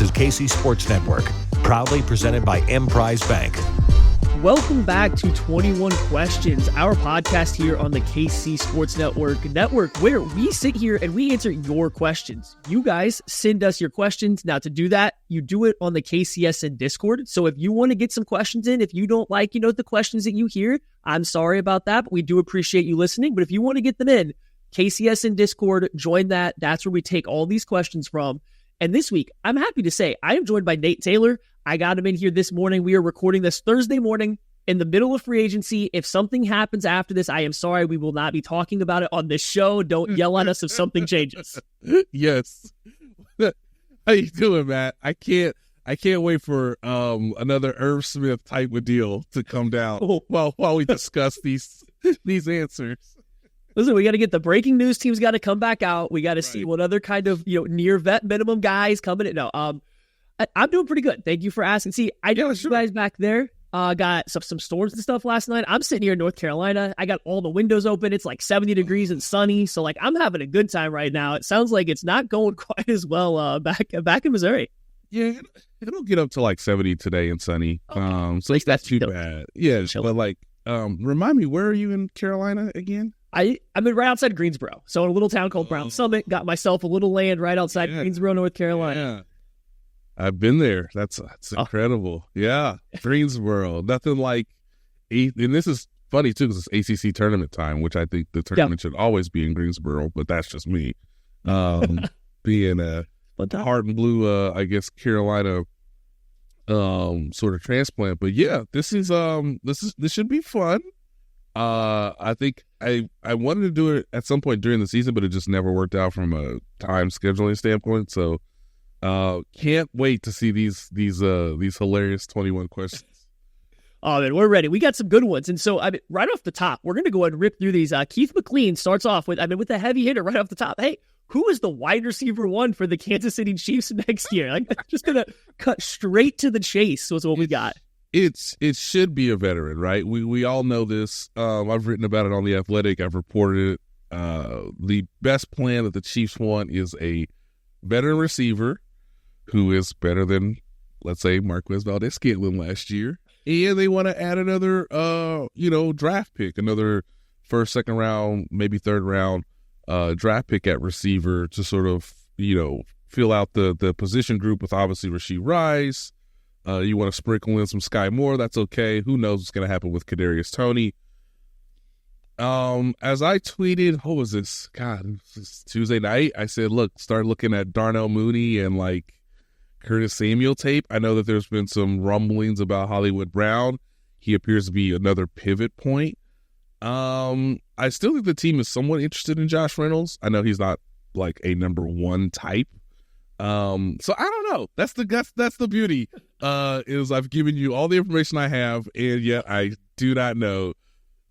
This is KC Sports Network, proudly presented by Emprise Bank. Welcome back to 21 Questions, our podcast here on the KC Sports Network, where we sit here and we answer your questions. You guys send us your questions. Now, to do that, you do it on the KCSN Discord. So if you want to get some questions in, if you don't like, the questions that you hear, I'm sorry about that, but we do appreciate you listening. But if you want to get them in, KCSN Discord, join that. That's where we take all these questions from. And this week, I'm happy to say I am joined by Nate Taylor. I got him in here this morning. We are recording this Thursday morning in the middle of free agency. If something happens after this, I am sorry. We will not be talking about it on this show. Don't yell at us if something changes. Yes. How you doing, Matt? I can't wait for another Irv Smith type of deal to come down while we discuss these answers. Listen, we got to get the breaking news teams got to come back out. We got to see what other kind of near vet minimum guys coming in. No, I'm doing pretty good. Thank you for asking. See, I know you guys back there got some storms and stuff last night. I'm sitting here in North Carolina. I got all the windows open. It's like 70 degrees and sunny. So I'm having a good time right now. It sounds like it's not going quite as well back in Missouri. Yeah, it'll get up to like 70 today and sunny. Okay. So that's too bad. Yeah, but remind me, where are you in Carolina again? I'm right outside Greensboro. So in a little town called Brown Summit. Got myself a little land right outside Greensboro, North Carolina. Yeah. I've been there. That's incredible. Yeah, Greensboro. Nothing like and this is funny too because it's ACC tournament time, which I think the tournament should always be in Greensboro, but that's just me. Being a hard and blue, I guess Carolina sort of transplant. But yeah, this should be fun. I think I wanted to do it at some point during the season, but it just never worked out from a time scheduling standpoint. So can't wait to see these hilarious 21 questions. Oh, man, we're ready. We got some good ones. And so, right off the top, we're going to go ahead and rip through these. Keith McLean starts off with the heavy hitter right off the top. Hey, who is the wide receiver one for the Kansas City Chiefs next year? Just going to cut straight to the chase was what we got. It should be a veteran, right? We all know this. I've written about it on The Athletic. I've reported it. The best plan that the Chiefs want is a veteran receiver who is better than, let's say, Marquez Valdez-Scantling last year. And they want to add another, draft pick, another first, second round, maybe third round draft pick at receiver to sort of, fill out the position group with obviously Rashee Rice. You want to sprinkle in some Sky Moore, that's okay. Who knows what's going to happen with Kadarius Toney. As I tweeted, what was this? God, this Tuesday night. I said, look, start looking at Darnell Mooney and Curtis Samuel tape. I know that there's been some rumblings about Hollywood Brown. He appears to be another pivot point. I still think the team is somewhat interested in Josh Reynolds. I know he's not a number one type. So I don't know. That's the beauty. Is I've given you all the information I have, and yet I do not know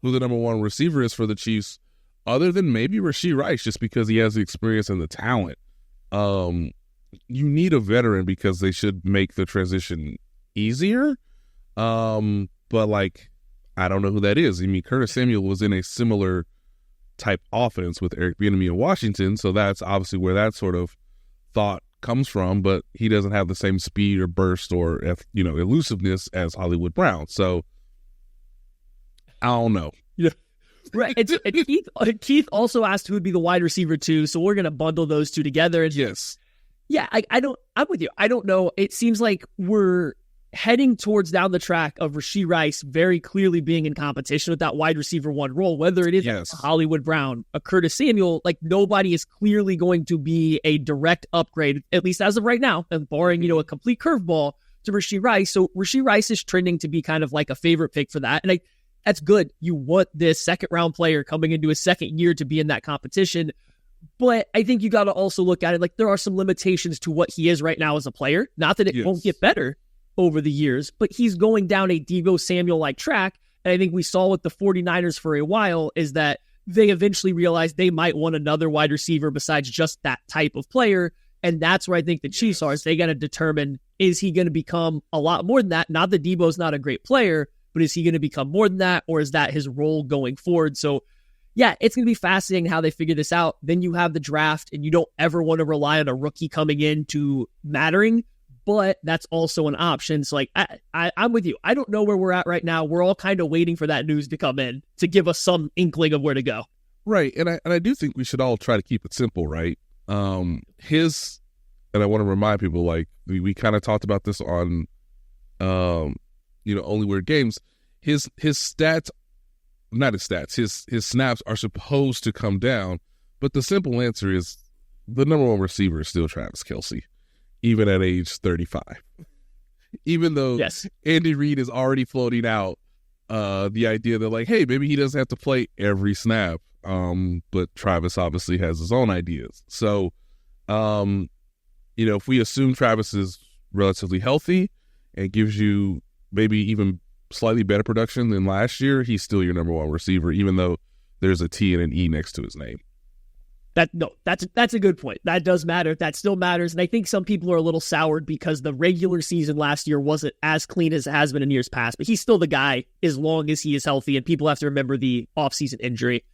who the number one receiver is for the Chiefs, other than maybe Rashee Rice, just because he has the experience and the talent. You need a veteran because they should make the transition easier. But I don't know who that is. I mean, Curtis Samuel was in a similar type offense with Eric Bieniemy in Washington, so that's obviously where that sort of thought comes from, but he doesn't have the same speed or burst or elusiveness as Hollywood Brown. So I don't know. Yeah. Right. And Keith also asked who would be the wide receiver too, so we're gonna bundle those two together. Yes. Yeah, I'm with you. I don't know. It seems like we're heading towards down the track of Rashee Rice very clearly being in competition with that wide receiver one role, whether it is a Hollywood Brown, a Curtis Samuel, nobody is clearly going to be a direct upgrade, at least as of right now, and barring, a complete curveball to Rashee Rice. So Rashee Rice is trending to be kind of like a favorite pick for that. And that's good. You want this second round player coming into his second year to be in that competition. But I think you got to also look at it there are some limitations to what he is right now as a player. Not that it won't get better over the years, but he's going down a Deebo Samuel-like track. And I think we saw with the 49ers for a while is that they eventually realized they might want another wide receiver besides just that type of player. And that's where I think the Chiefs are. Is they got to determine, is he going to become a lot more than that? Not that Deebo's not a great player, but is he going to become more than that? Or is that his role going forward? So yeah, it's going to be fascinating how they figure this out. Then you have the draft, and you don't ever want to rely on a rookie coming in to mattering. but that's also an option. So like, I'm with you. I don't know where we're at right now. We're all kind of waiting for that news to come in to give us some inkling of where to go. Right. And I do think we should all try to keep it simple, right? And I want to remind people, like, we kind of talked about this on, Only Weird Games. His stats, not his stats, his snaps are supposed to come down, but the simple answer is the number one receiver is still Travis Kelce, even at age 35. Even though Andy Reid is already floating out the idea that, like, hey, maybe he doesn't have to play every snap, but Travis obviously has his own ideas. So, if we assume Travis is relatively healthy and gives you maybe even slightly better production than last year, he's still your number one receiver, even though there's a T and an E next to his name. That's a good point. That does matter. That still matters. And I think some people are a little soured because the regular season last year wasn't as clean as it has been in years past, but he's still the guy as long as he is healthy, and people have to remember the offseason injury.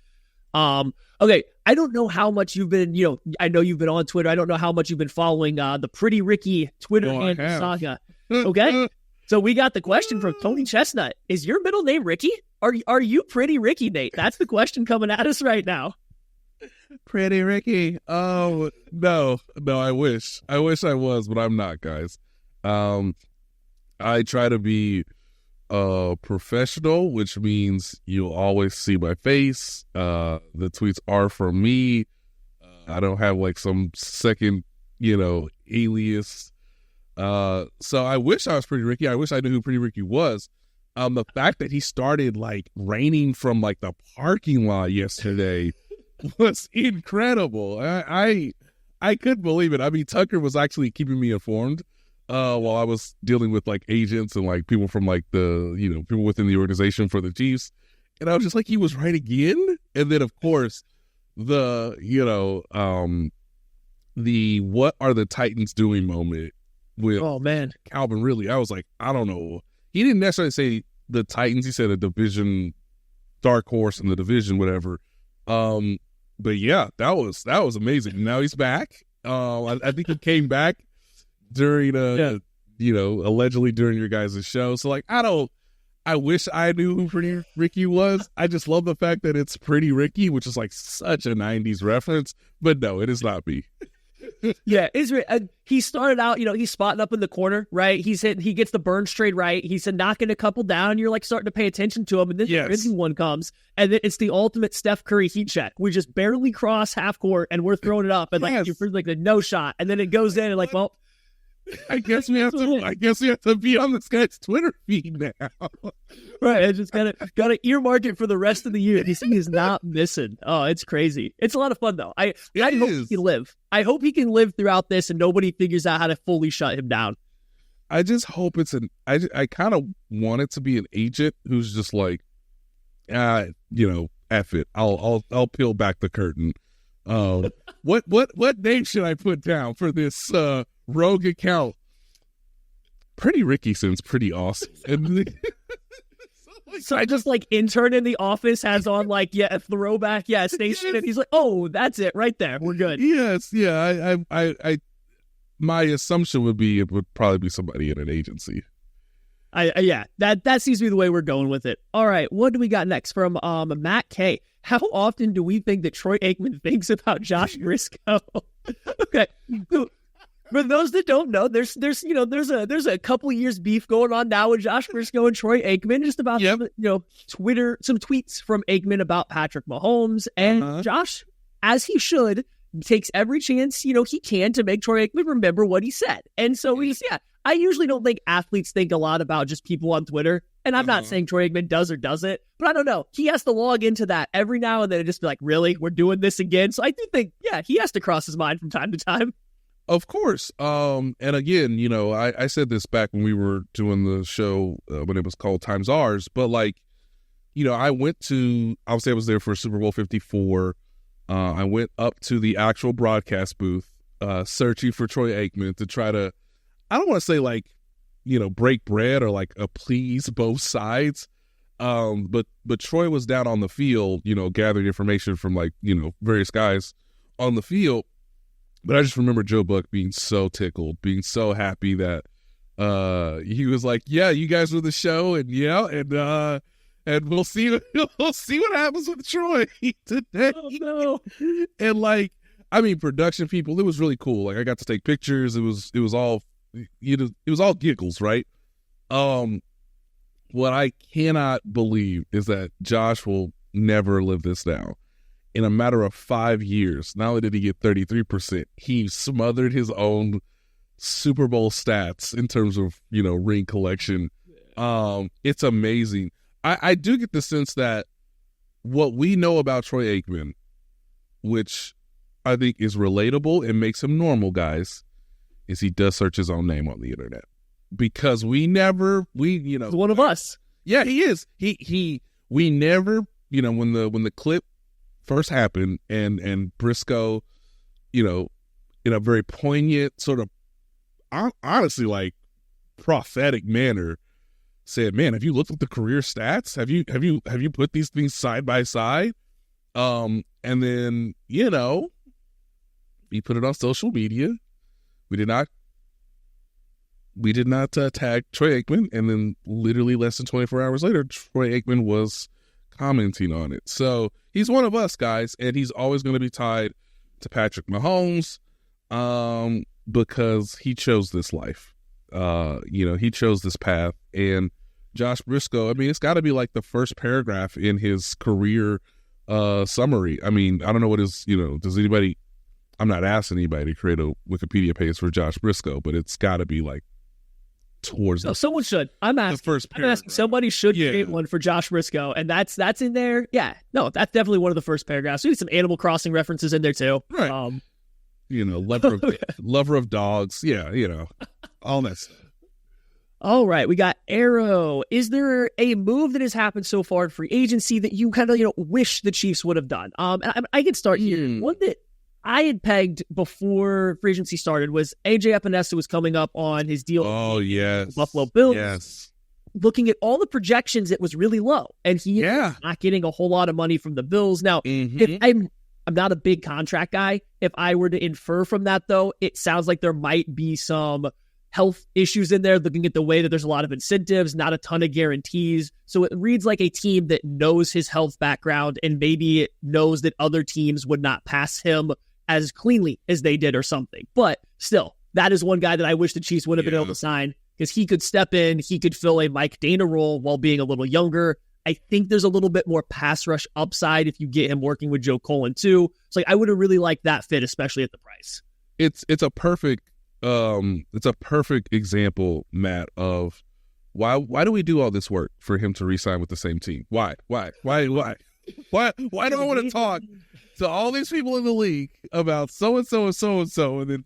Okay, I don't know how much you've been, I know you've been on Twitter. I don't know how much you've been following the Pretty Ricky Twitter saga. Okay, so we got the question from Tony Chestnut. Is your middle name Ricky? Are you Pretty Ricky, Nate? That's the question coming at us right now. Pretty Ricky. Oh, no, I wish I was, but I'm not, guys. I try to be professional, which means you'll always see my face. The tweets are from me. I don't have like some second, alias. So I wish I was Pretty Ricky. I wish I knew who Pretty Ricky was. The fact that he started like raining from like the parking lot yesterday was incredible. I couldn't believe it. I mean, Tucker was actually keeping me informed while I was dealing with like agents and like people from like the, people within the organization for the Chiefs. And I was just like, he was right again. And then of course the what are the Titans doing moment with Calvin Ridley. I was like, I don't know. He didn't necessarily say the Titans. He said a division, dark horse in the division, whatever. But yeah, that was amazing. Now he's back. I think he came back during allegedly during your guys' show. So like, I wish I knew who Pretty Ricky was. I just love the fact that it's Pretty Ricky, which is like such a 90s reference, but no, it is not me. Yeah, he started out, he's spotting up in the corner, right? He gets the burn straight right. He's knocking a couple down. You're like starting to pay attention to him, and then the Ridley one comes, and then it's the ultimate Steph Curry heat check. We just barely cross half court, and we're throwing it up, and you're like the no shot, and then it goes in, and like, well, I guess we have to be on this guy's Twitter feed now. Right, I just gotta earmark it for the rest of the year. This thing is not missing. Oh, it's crazy. It's a lot of fun though. I hope he can live. I hope he can live throughout this, and nobody figures out how to fully shut him down. I just hope I kind of want it to be an agent who's just like, F it. I'll peel back the curtain. What name should I put down for this rogue account? Pretty Ricky sounds pretty awesome. So I just like intern in the office has on like a throwback station, and he's like, oh, that's it right there, we're good. Yes, yeah. I my assumption would be it would probably be somebody in an agency. That seems to be the way we're going with it. All right, what do we got next from Matt K? How often do we think that Troy Aikman thinks about Josh Brisco? Okay. For those that don't know, there's a couple years beef going on now with Josh Brisco and Troy Aikman, just about some tweets from Aikman about Patrick Mahomes, and Josh, as he should, takes every chance he can to make Troy Aikman remember what he said. And so I usually don't think athletes think a lot about just people on Twitter, and I'm not saying Troy Aikman does or doesn't, but I don't know. He has to log into that every now and then and just be like, really, we're doing this again? So I do think he has to cross his mind from time to time. Of course. And again, I said this back when we were doing the show when it was called Times Ours, but like, I was there for Super Bowl 54. I went up to the actual broadcast booth, searching for Troy Aikman to try to, I don't want to say like, break bread or like appease both sides. But Troy was down on the field, gathering information from like, various guys on the field. But I just remember Joe Buck being so tickled, being so happy that he was like, "Yeah, you guys were the show, and we'll see what happens with Troy today." Oh, no. And like, I mean, production people, it was really cool. Like, I got to take pictures. It was all it was all giggles, right? What I cannot believe is that Josh will never live this down. In a matter of 5 years, not only did he get 33%, he smothered his own Super Bowl stats in terms of, ring collection. It's amazing. I do get the sense that what we know about Troy Aikman, which I think is relatable and makes him normal, guys, is he does search his own name on the internet. Because he's one of us. Yeah, he is. We never, when the clip first happened and Brisco, in a very poignant sort of honestly like prophetic manner said, "Man, have you looked at the career stats? Have you put these things side by side?" And then, he put it on social media. We did not tag Troy Aikman, and then literally less than 24 hours later, Troy Aikman was commenting on it. So he's one of us, guys, and he's always going to be tied to Patrick Mahomes because he chose this life. He chose this path. And Josh Brisco, I mean, it's got to be like the first paragraph in his career summary. I mean, I don't know what is, does anybody, I'm not asking anybody to create a Wikipedia page for Josh Brisco, but it's got to be like towards someone should. I'm asking somebody should create one for Josh Brisco, and that's in there. Yeah, no, that's definitely one of the first paragraphs. We need some Animal Crossing references in there too. Right. Lover of dogs. Yeah, all that stuff. All right, we got Arrow. Is there a move that has happened so far in free agency that you kind of wish the Chiefs would have done? I can start here. One that I had pegged before free agency started was AJ Epinesa was coming up on his deal. Oh, yes. Buffalo Bills. Yes. Looking at all the projections, it was really low. And he is not getting a whole lot of money from the Bills. Now, if I'm not a big contract guy. If I were to infer from that, though, it sounds like there might be some health issues in there, looking at the way that there's a lot of incentives, not a ton of guarantees. So it reads like a team that knows his health background and maybe knows that other teams would not pass him as cleanly as they did or something. But still, that is one guy that I wish the Chiefs would have been able to sign because he could step in, he could fill a Mike Dana role while being a little younger. I think there's a little bit more pass rush upside if you get him working with Joe Cullen too. So I would have really liked that fit, especially at the price. It's a perfect example, Matt, of why do we do all this work for him to re-sign with the same team? Why do I want to talk to all these people in the league about so and so and so and so, and then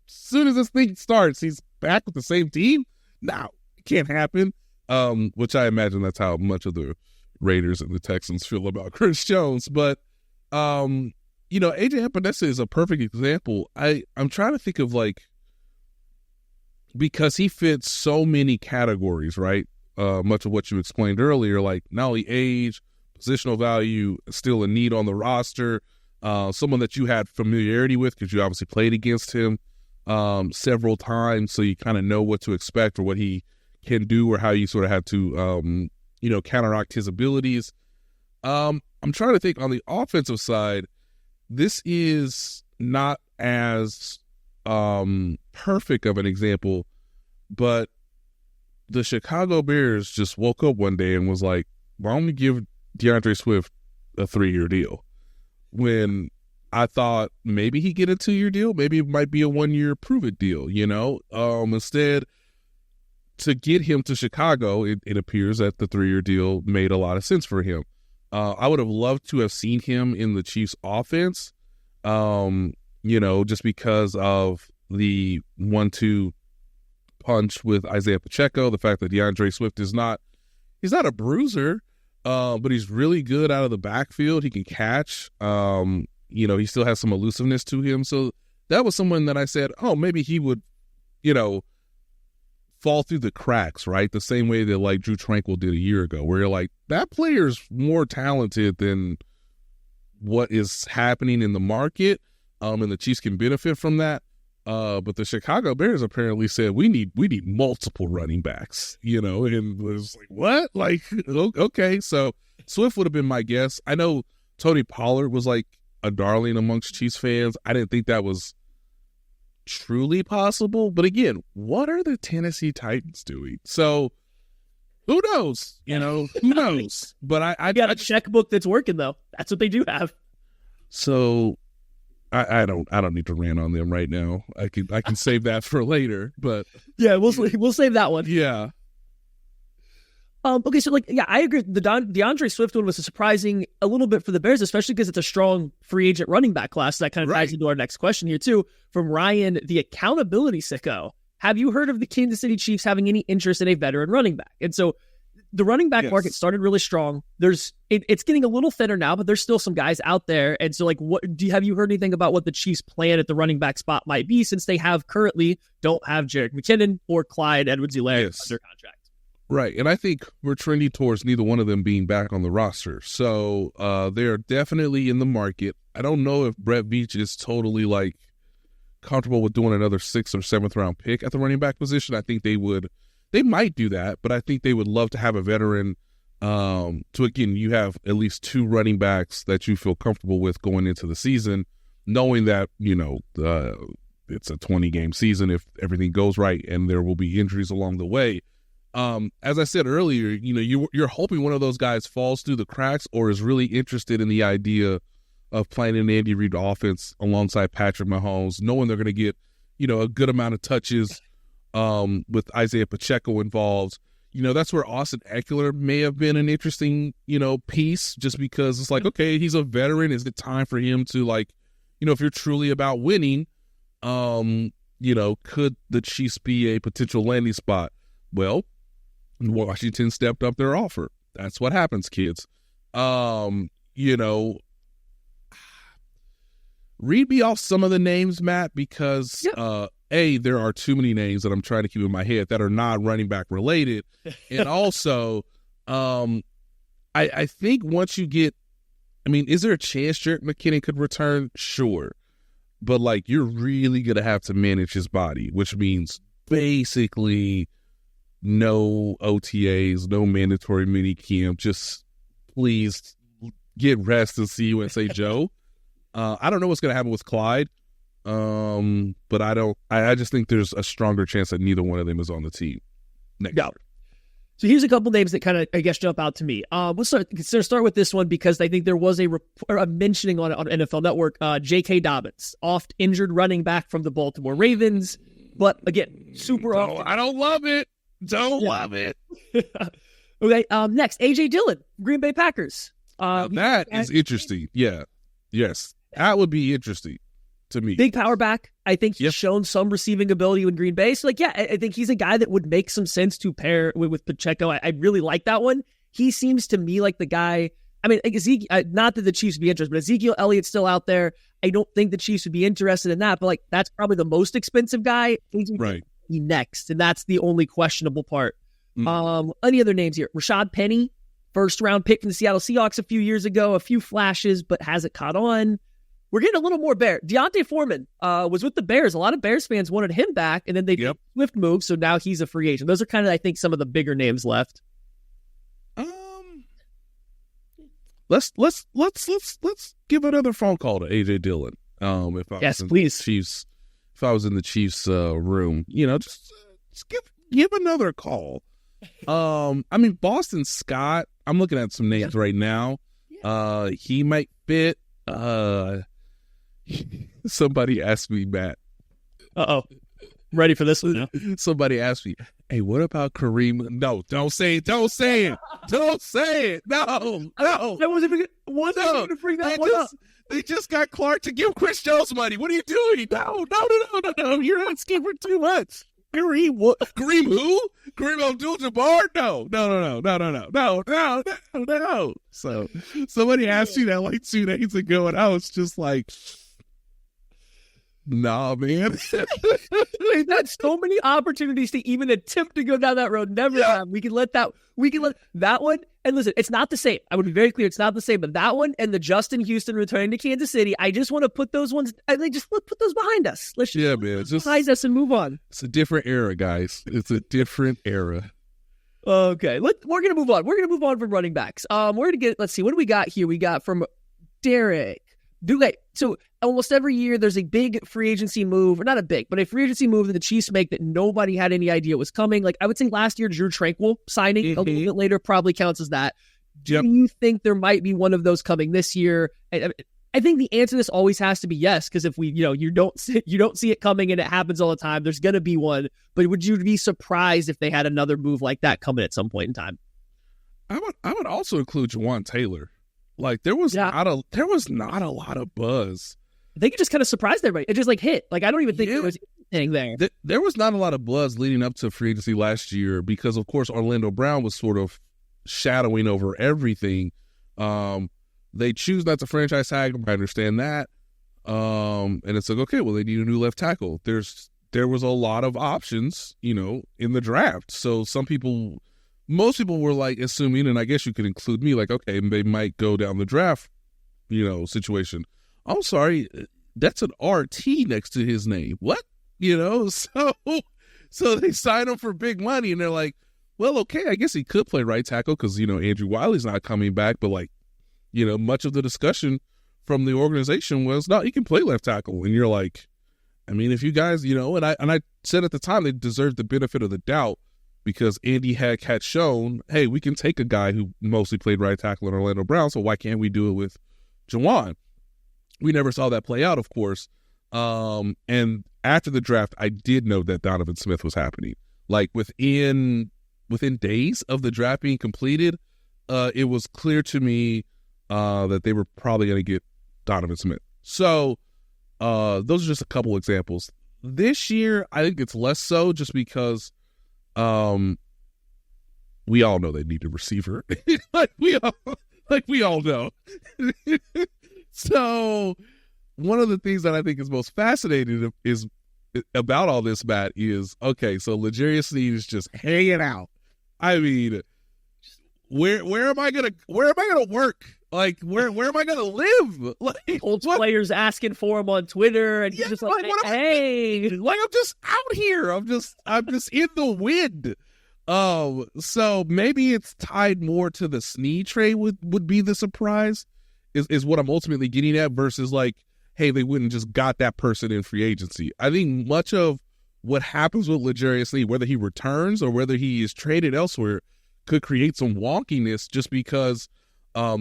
as soon as this thing starts, he's back with the same team? No, it can't happen. Which I imagine that's how much of the Raiders and the Texans feel about Chris Jones. But AJ Epinesa is a perfect example. I'm trying to think of because he fits so many categories, right? Much of what you explained earlier, like not only age, positional value, still a need on the roster, someone that you had familiarity with because you obviously played against him several times, so you kind of know what to expect or what he can do or how you sort of have to, counteract his abilities. I'm trying to think on the offensive side, this is not as perfect of an example, but the Chicago Bears just woke up one day and was like, why don't we give DeAndre Swift a 3-year deal? When I thought maybe he'd get a 2-year deal, maybe it might be a 1-year prove-it deal, Instead, to get him to Chicago, it appears that the 3-year deal made a lot of sense for him. I would have loved to have seen him in the Chiefs offense, just because of the 1-2 punch with Isaiah Pacheco, the fact that DeAndre Swift he's not a bruiser, but he's really good out of the backfield. He can catch. He still has some elusiveness to him. So that was someone that I said, oh, maybe he would, fall through the cracks, right? The same way that like Drew Tranquil did a year ago, where you're like, that player's more talented than what is happening in the market. and the Chiefs can benefit from that. But the Chicago Bears apparently said we need multiple running backs, and it was like, what? Like, okay. So Swift would have been my guess. I know Tony Pollard was like a darling amongst Chiefs fans. I didn't think that was truly possible. But again, what are the Tennessee Titans doing? So who knows? Who knows? But I got a checkbook that's working though. That's what they do have. So I don't need to rant on them right now. I can save that for later. But yeah, we'll save that one. Yeah. Okay, so I agree. The DeAndre Swift one was surprising a little bit for the Bears, especially because it's a strong free agent running back class. That kind of ties into our next question here too, from Ryan, the accountability sicko. Have you heard of the Kansas City Chiefs having any interest in a veteran running back? And so the running back market started really strong. It's getting a little thinner now, but there's still some guys out there. And so have you heard anything about what the Chiefs' plan at the running back spot might be, since they don't have Jerick McKinnon or Clyde Edwards-Helaire under contract? Right, and I think we're trending towards neither one of them being back on the roster. So they're definitely in the market. I don't know if Brett Veach is totally comfortable with doing another 6th or 7th round pick at the running back position. I think they might do that, but I think they would love to have a veteran. You have at least 2 running backs that you feel comfortable with going into the season, knowing that it's a 20-game season if everything goes right, and there will be injuries along the way. As I said earlier, you're hoping one of those guys falls through the cracks or is really interested in the idea of playing an Andy Reid offense alongside Patrick Mahomes, knowing they're going to get, a good amount of touches with Isaiah Pacheco involved. That's where Austin Eckler may have been an interesting, piece, just because it's okay, he's a veteran. Is it time for him to if you're truly about winning, could the Chiefs be a potential landing spot? Well, Washington stepped up their offer. That's what happens, kids. Read me off some of the names, Matt, because there are too many names that I'm trying to keep in my head that are not running back related. And also, I think once you get, is there a chance Jerick McKinnon could return? Sure. But you're really going to have to manage his body, which means basically no OTAs, no mandatory mini camp. Just please get rest and see USA Joe. I don't know what's going to happen with Clyde, but I just think there's a stronger chance that neither one of them is on the team next year. So here's a couple names that kind of, jump out to me. We'll start with this one because I think there was a mentioning on NFL Network, J.K. Dobbins, oft injured running back from the Baltimore Ravens. But again, I don't love it. Love it. Okay. Next, A.J. Dillon, Green Bay Packers. That is interesting. Yeah. Yes. That would be interesting to me. Big power back. I think he's shown some receiving ability with Green Bay. So, I think he's a guy that would make some sense to pair with Pacheco. I really like that one. He seems to me like the guy. Ezekiel, not that the Chiefs would be interested, but Ezekiel Elliott's still out there. I don't think the Chiefs would be interested in that, but that's probably the most expensive guy. Right. Next, and that's the only questionable part. Any other names here? Rashad Penny, 1st round pick from the Seattle Seahawks a few years ago, a few flashes, but hasn't caught on. We're getting a little more Bear. Deontay Foreman was with the Bears. A lot of Bears fans wanted him back, and then they did Swift move, so now he's a free agent. Those are kind of, I think, some of the bigger names left. Let's give another phone call to AJ Dillon. If I was in the Chiefs room, just give another call. Boston Scott, I'm looking at some names right now. He might fit. Somebody asked me, Matt. Ready for this one? No? Somebody asked me, hey, what about Kareem? No, don't say it. Don't say it. Don't say it. No. I wasn't even going to bring that one up. They just got Clark to give Chris Jones money. What are you doing? No. You're asking for too much. Kareem what? Kareem who? Kareem Abdul-Jabbar? No. So somebody asked me that 2 days ago, and I was just like, nah, man. We've had so many opportunities to even attempt to go down that road. Never have. We can let that one. And listen, it's not the same. I would be very clear, it's not the same. But that one and the Justin Houston returning to Kansas City, I just want to put those ones. Just put those behind us. Let's just put those behind us and move on. It's a different era, guys. It's a different era. Okay, we're gonna move on. We're gonna move on from running backs. We're gonna get. Let's see, what do we got here? We got from Derek. So almost every year there's a big free agency move, or not a big, but a free agency move that the Chiefs make that nobody had any idea was coming. Like I would say last year, Drew Tranquil signing a little bit later probably counts as that. Do you think there might be one of those coming this year? I think the answer to this always has to be yes, because if you don't see it coming and it happens all the time, there's going to be one. But would you be surprised if they had another move like that coming at some point in time? I would also include Juwan Taylor. Like there was not a lot of buzz. I think it just kind of surprised everybody. It just hit. Like I don't even think there was anything there. There was not a lot of buzz leading up to free agency last year because, of course, Orlando Brown was sort of shadowing over everything. They choose not to franchise tag him. I understand that. And it's like, okay, well, they need a new left tackle. There was a lot of options, in the draft. So most people were like assuming, and I guess you could include me, like, okay, they might go down the draft, situation. I'm sorry, that's an RT next to his name. What? So they sign him for big money, and they're like, well, okay, I guess he could play right tackle because, Andrew Wiley's not coming back, but much of the discussion from the organization was, no, he can play left tackle. And you're like, I mean, if you guys, and I said at the time they deserved the benefit of the doubt because Andy Heck had shown, hey, we can take a guy who mostly played right tackle in Orlando Brown, so why can't we do it with Juwan? We never saw that play out, of course. And after the draft, I did know that Donovan Smith was happening. Like within days of the draft being completed, it was clear to me that they were probably going to get Donovan Smith. So those are just a couple examples. This year, I think it's less so just because we all know they need a receiver. we all know. So one of the things that I think is most fascinating is about all this, Matt, is, okay, so L'Jarius Sneed is just hanging out. I mean, where am I gonna work? Like, where am I gonna live? Like, old players asking for him on Twitter, and he's just like, hey, like I'm just out here. I'm just in the wind. So maybe it's tied more to the Sneed trade would be the surprise, is what I'm ultimately getting at, versus like, hey, they wouldn't just got that person in free agency. I think much of what happens with L'Jarius Sneed, whether he returns or whether he is traded elsewhere, could create some wonkiness just because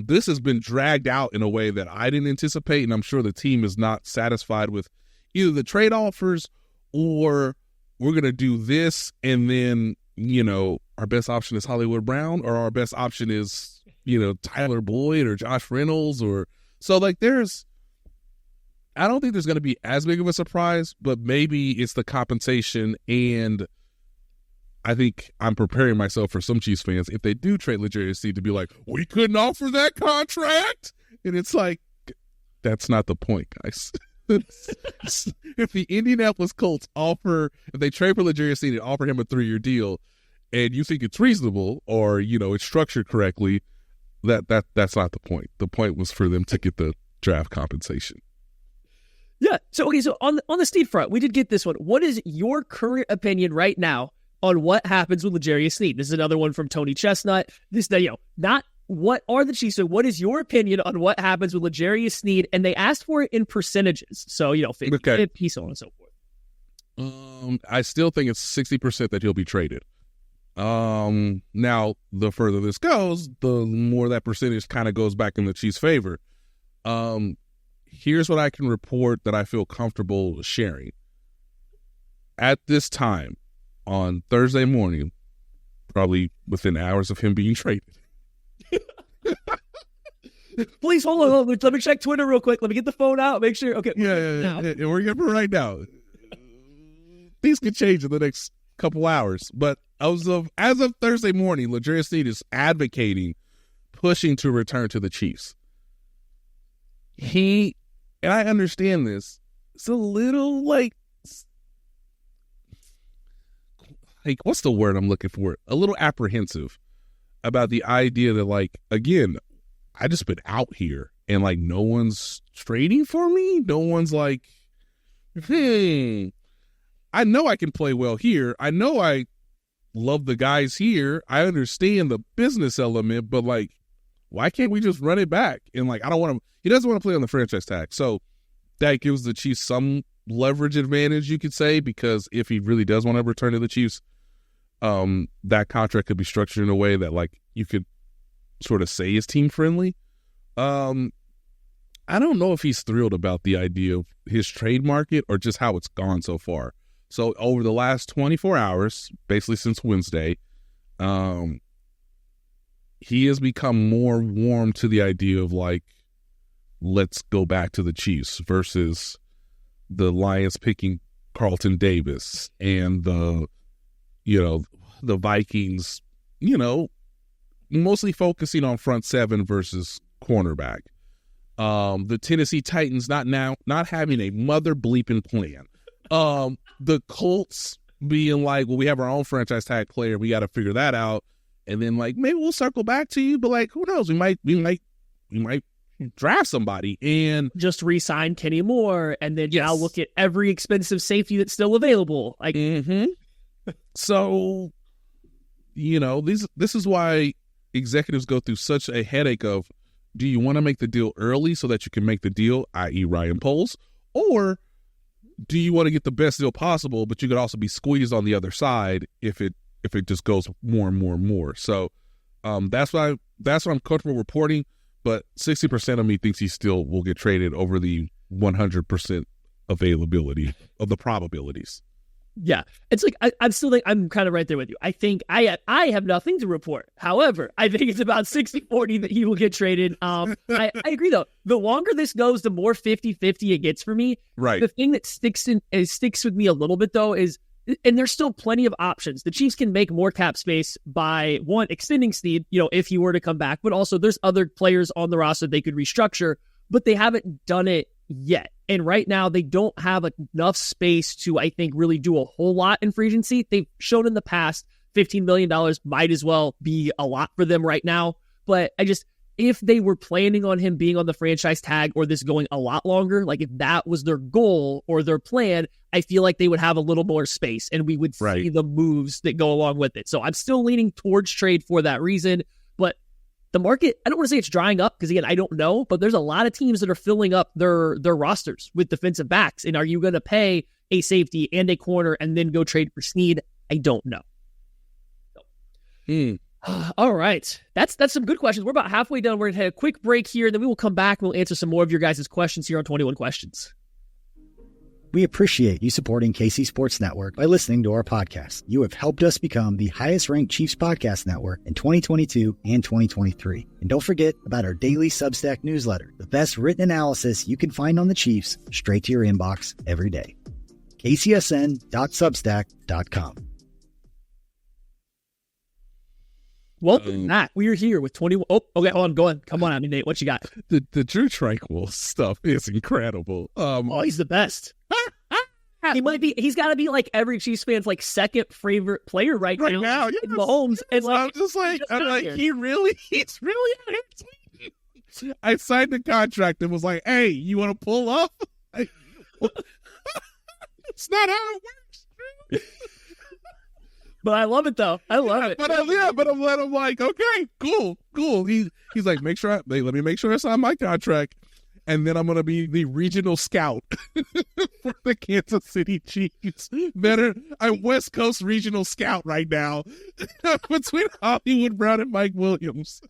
this has been dragged out in a way that I didn't anticipate, and I'm sure the team is not satisfied with either the trade offers or we're going to do this and then, our best option is Hollywood Brown, or our best option is, Tyler Boyd or Josh Reynolds, or so like I don't think there's going to be as big of a surprise, but maybe it's the compensation, and I think I'm preparing myself for some Chiefs fans, if they do trade L'Jarius Sneed, to be like, we couldn't offer that contract, and it's like, that's not the point, guys. If the Indianapolis Colts if they trade for L'Jarius Sneed and offer him a 3-year deal, and you think it's reasonable or it's structured correctly, that's not the point. The point was for them to get the draft compensation. Yeah. So on the Sneed front, we did get this one. What is your current opinion right now on what happens with L'Jarius Sneed? This is another one from Tony Chestnut. Not what are the Chiefs doing? What is your opinion on what happens with L'Jarius Sneed? And they asked for it in percentages. So, 50, so on and so forth. I still think it's 60% that he'll be traded. Now, the further this goes, the more that percentage kind of goes back in the Chiefs' favor. Here's what I can report that I feel comfortable sharing. At this time, on Thursday morning, probably within hours of him being traded. Please hold on. Let me check Twitter real quick. Let me get the phone out. Make sure. Okay. Yeah. We're getting right now. Things could change in the next couple hours, but as of Thursday morning, L'Jarius Sneed is pushing to return to the Chiefs. And I understand this, it's a little like what's the word I'm looking for? A little apprehensive about the idea that, like, again, I just been out here and, like, no one's trading for me. No one's like, I know I can play well here. I know I love the guys here. I understand the business element, but, like, why can't we just run it back? And, like, I don't want to – he doesn't want to play on the franchise tag. So that gives the Chiefs some leverage advantage, you could say, because if he really does want to return to the Chiefs, that contract could be structured in a way that, like, you could sort of say is team friendly. I don't know if he's thrilled about the idea of his trade market or just how it's gone so far. So over the last 24 hours, basically since Wednesday, he has become more warm to the idea of, like, let's go back to the Chiefs versus the Lions picking Carlton Davis and the Vikings, mostly focusing on front seven versus cornerback. The Tennessee Titans not having a mother bleeping plan. The Colts being like, well, we have our own franchise tag player. We got to figure that out. And then, like, maybe we'll circle back to you, but, like, who knows? We might draft somebody and just re-sign Kenny Moore, and then now look at every expensive safety that's still available. Like, So, this is why executives go through such a headache of, do you want to make the deal early so that you can make the deal, i.e. Ryan Poles, or do you want to get the best deal possible, but you could also be squeezed on the other side if it just goes more and more and more. So that's what I'm comfortable reporting. But 60% of me thinks he still will get traded over the 100% availability of the probabilities. Yeah, it's like I'm kind of right there with you. I think I have nothing to report. However, I think it's about 60-40 that he will get traded. I agree, though. The longer this goes, the more 50-50 it gets for me. Right. The thing that sticks with me a little bit, though, is, and there's still plenty of options. The Chiefs can make more cap space by, one, extending Snead, if he were to come back, but also there's other players on the roster they could restructure, but they haven't done it yet. And right now, they don't have enough space to, I think, really do a whole lot in free agency. They've shown in the past $15 million might as well be a lot for them right now. But if they were planning on him being on the franchise tag or this going a lot longer, like if that was their goal or their plan, I feel like they would have a little more space and we would see the moves that go along with it. So I'm still leaning towards trade for that reason. But the market, I don't want to say it's drying up because, again, I don't know, but there's a lot of teams that are filling up their rosters with defensive backs. And are you going to pay a safety and a corner and then go trade for Snead? I don't know. All right. That's some good questions. We're about halfway done. We're going to have a quick break here, and then we will come back and we'll answer some more of your guys' questions here on 21 Questions. We appreciate you supporting KC Sports Network by listening to our podcast. You have helped us become the highest-ranked Chiefs podcast network in 2022 and 2023. And don't forget about our daily Substack newsletter, the best written analysis you can find on the Chiefs straight to your inbox every day. kcsn.substack.com. Well, Matt, we are here with 21. Oh, okay, hold on, go on. Come on at me, Nate. What you got? The Drew Tranquil stuff is incredible. He's the best. He's got to be like every Chiefs fan's like second favorite player right now. Yes, Mahomes. Yes. And I'm just like, he's really out here tweeting. I signed the contract and was like, hey, you want to pull up? It's not how it works, Drew. But I love it, though. I love it. But I'm like, okay, cool. He's like, let me make sure I sign my contract, and then I'm going to be the regional scout for the Kansas City Chiefs. I'm West Coast regional scout right now between Hollywood Brown and Mike Williams.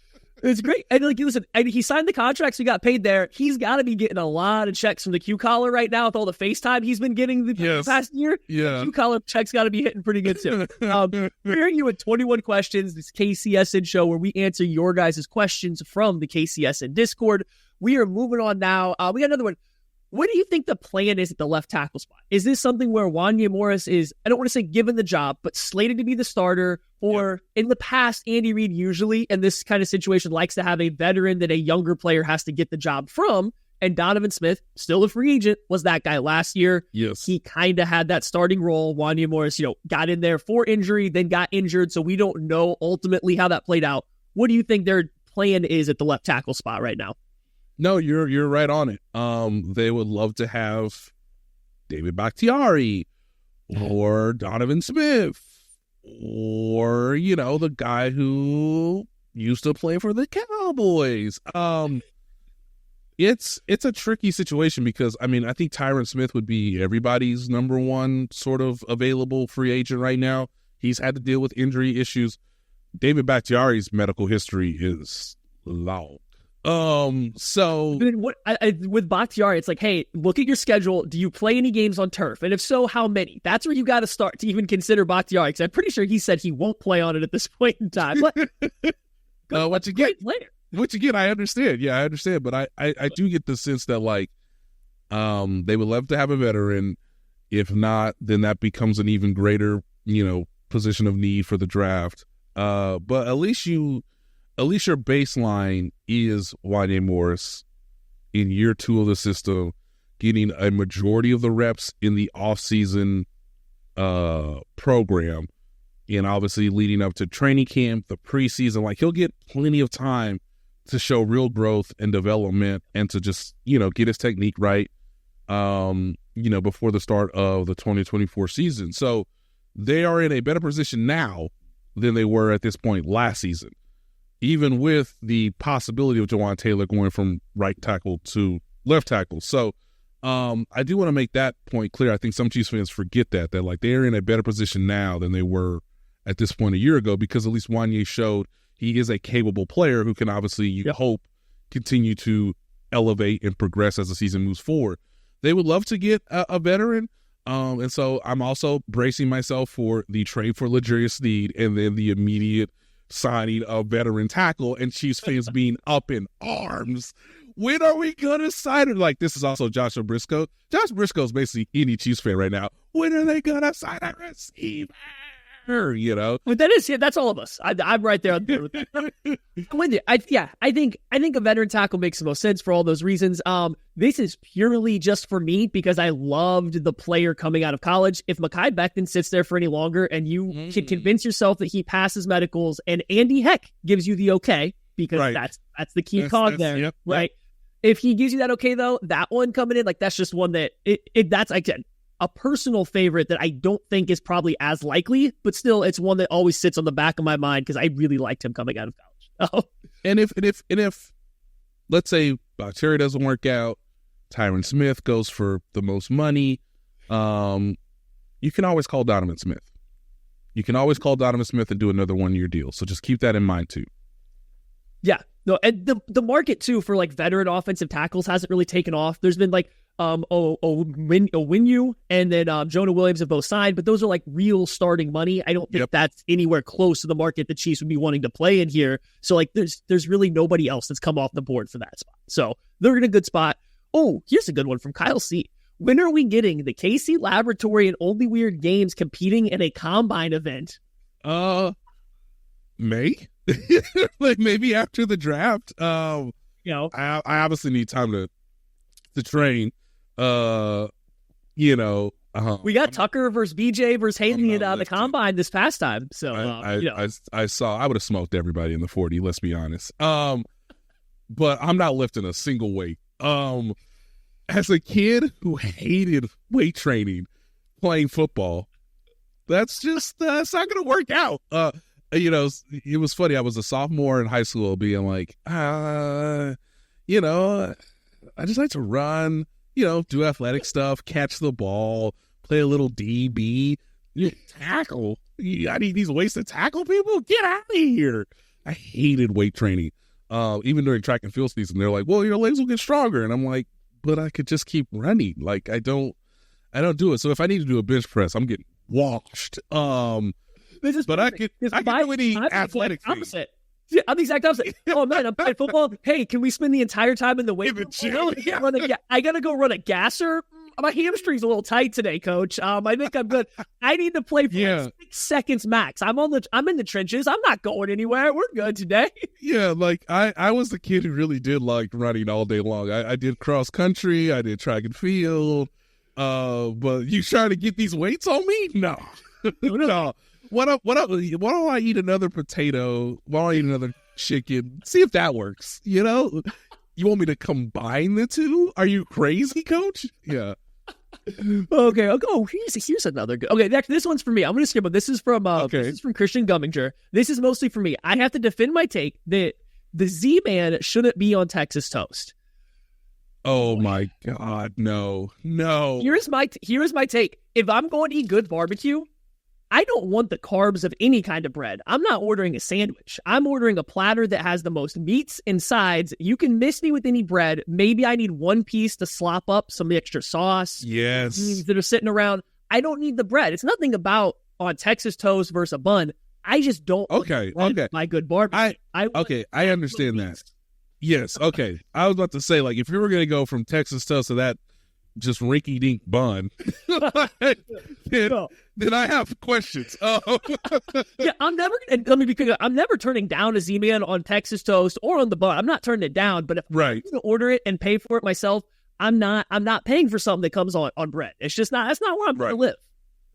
It's great. And listen, he signed the contract, so he got paid there. He's got to be getting a lot of checks from the Q-Collar right now with all the FaceTime he's been getting the past year. Yeah. Q-Collar checks got to be hitting pretty good, too. We're hearing you with 21 Questions, this KCSN show where we answer your guys' questions from the KCSN Discord. We are moving on now. We got another one. What do you think the plan is at the left tackle spot? Is this something where Wanya Morris is, I don't want to say given the job, but slated to be the starter? Or in the past, Andy Reid usually, in this kind of situation, likes to have a veteran that a younger player has to get the job from. And Donovan Smith, still a free agent, was that guy last year. Yes. He kind of had that starting role. Wanya Morris, got in there for injury, then got injured. So we don't know ultimately how that played out. What do you think their plan is at the left tackle spot right now? No, you're right on it. They would love to have David Bakhtiari or Donovan Smith or, the guy who used to play for the Cowboys. It's a tricky situation because, I think Tyron Smith would be everybody's number one sort of available free agent right now. He's had to deal with injury issues. David Bakhtiari's medical history is long. So with Bakhtiari, it's like, hey, look at your schedule. Do you play any games on turf? And if so, how many? That's where you got to start to even consider Bakhtiari, because I'm pretty sure he said he won't play on it at this point in time. What you get, I understand. Yeah, I understand. But I do get the sense that, like, they would love to have a veteran. If not, then that becomes an even greater, position of need for the draft. But at least your baseline is Wanya Morris in year 2 of the system, getting a majority of the reps in the offseason program, and obviously leading up to training camp, the preseason. Like, he'll get plenty of time to show real growth and development and to just, get his technique right, before the start of the 2024 season. So they are in a better position now than they were at this point last season, even with the possibility of Jawan Taylor going from right tackle to left tackle. So I do want to make that point clear. I think some Chiefs fans forget that like they're in a better position now than they were at this point a year ago, because at least Wanya showed he is a capable player who can obviously, you hope, continue to elevate and progress as the season moves forward. They would love to get a veteran. And so I'm also bracing myself for the trade for L'Jarius Sneed and then the immediate signing of veteran tackle, and Chiefs fans being up in arms. When are we going to sign him? Like, this is also Joshua Brisco. Josh Brisco is basically any Chiefs fan right now. When are they going to sign a receiver? But that's all of us. I'm right there on board with that. I'm with you. I think a veteran tackle makes the most sense for all those reasons. This is purely just for me because I loved the player coming out of college. If Mekhi Becton sits there for any longer and you can convince yourself that he passes medicals and Andy Heck gives you the okay, because that's the key cog there, yep, right? Yep. If he gives you that okay, though, that one coming in, like, that's just one that that's, again, a personal favorite that I don't think is probably as likely, but still, it's one that always sits on the back of my mind because I really liked him coming out of college. And if let's say Bakhtiari doesn't work out, Tyron Smith goes for the most money, you can always call Donovan Smith. You can always call Donovan Smith and do another 1-year deal. So just keep that in mind too. Yeah, no, and the market too for like veteran offensive tackles hasn't really taken off. There's been like Owinu and then Jonah Williams have both signed, but those are like real starting money. I don't think that's anywhere close to the market the Chiefs would be wanting to play in here. So like there's really nobody else that's come off the board for that spot. So they're in a good spot. Oh, here's a good one from Kyle C. When are we getting the KC Laboratory and Only Weird Games competing in a combine event? May? Like maybe after the draft. I obviously need time to train. We got Tucker versus BJ versus Haley at the combine this past time. So I saw I would have smoked everybody in the 40. Let's be honest. But I'm not lifting a single weight. As a kid who hated weight training, playing football, that's not going to work out. It was funny. I was a sophomore in high school being like, I just like to run, do athletic stuff, catch the ball, play a little DB, tackle. I need these weights to tackle people? Get out of here. I hated weight training. Even during track and field season, they're like, well, your legs will get stronger. And I'm like, but I could just keep running. Like, I don't do it. So if I need to do a bench press, I'm getting washed. But I could do any athletic thing. Opposite. Yeah, I'm the exact opposite. Oh man, I'm playing football. Hey, can we spend the entire time in the weight room? I gotta go run a gasser. My hamstring's a little tight today, coach. I think I'm good. I need to play for like 6 seconds max. I'm in the trenches. I'm not going anywhere. We're good today. Yeah, like I was the kid who really did like running all day long. I did cross country. I did track and field. But you trying to get these weights on me? No. No. Why don't I eat another potato? Why don't I eat another chicken. See if that works. You know, you want me to combine the two? Are you crazy, coach? Yeah. Okay. Oh, here's another good. Okay, this one's for me. I'm going to skip it. This is from Christian Gumminger. This is mostly for me. I have to defend my take that the Z-Man shouldn't be on Texas toast. Oh my God, no. Here's my take. If I'm going to eat good barbecue, I don't want the carbs of any kind of bread. I'm not ordering a sandwich. I'm ordering a platter that has the most meats and sides. You can miss me with any bread. Maybe I need one piece to slop up some extra sauce. Yes. That are sitting around. I don't need the bread. It's nothing about on Texas toast versus a bun. I just don't. Okay. My good barbecue. I understand that. Yes. Okay. I was about to say, like, if you were going to go from Texas toast to that just rinky-dink bun, then I have questions. Yeah, let me be clear. I'm never turning down a Z-Man on Texas toast or on the bun. I'm not turning it down. But if I'm going to order it and pay for it myself, I'm not paying for something that comes on bread. It's just not. That's not where I'm going to live.